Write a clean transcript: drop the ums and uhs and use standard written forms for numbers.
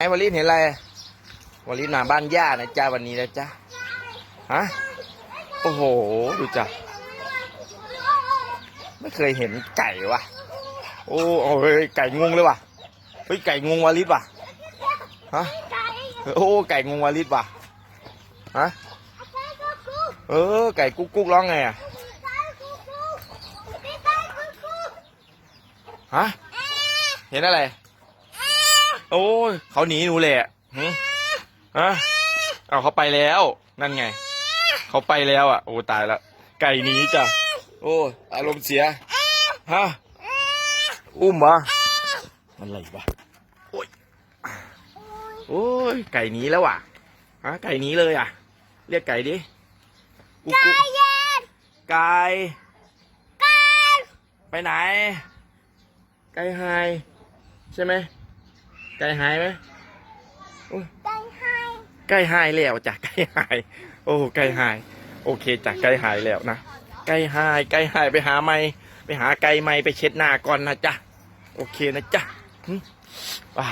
ไอ้วลินเห็นอะไรวลินมาบ้านย่านะจ้าวันนี้นะจ้าฮะโอ้โหดูจ้ะไม่เคยเห็นไก่วะโอ้เฮ้ยไก่งงเลยว่ะเฮ้ยไก่งงวลินว่ะฮะโอ้ไก่งงวลินว่ะฮะไก่กุ๊กกุ๊กร้องไงอ่ะฮะเห็นอะไรโอ้ยเขาหนีหนูเลยอ่ะฮะเอาเขาไปแล้วนั่นไงเขาไปแล้วอ่ะโอ้ตายแล้วไก่หนีจ้ะโอ้อารมณ์เสียฮะอุ้มวะมันอะไรวะโอ้ยโอ้ยไก่หนีแล้วอ่ะฮะไก่หนีเลยอ่ะเรียกไก่ดิกุ๊กกุ๊กไก่ไปไหนไก่หายใช่ไหมไก่หายไหมไก่หายแล้วจ้ะไก่หายโอ้ไก่หายโอเคจ้ะไก่หายแล้วนะไก่หายไปหาไม้ไปหาไก่ไม้ไปเช็ดหน้าก่อนนะจ๊ะโอเคนะจ๊ะว้า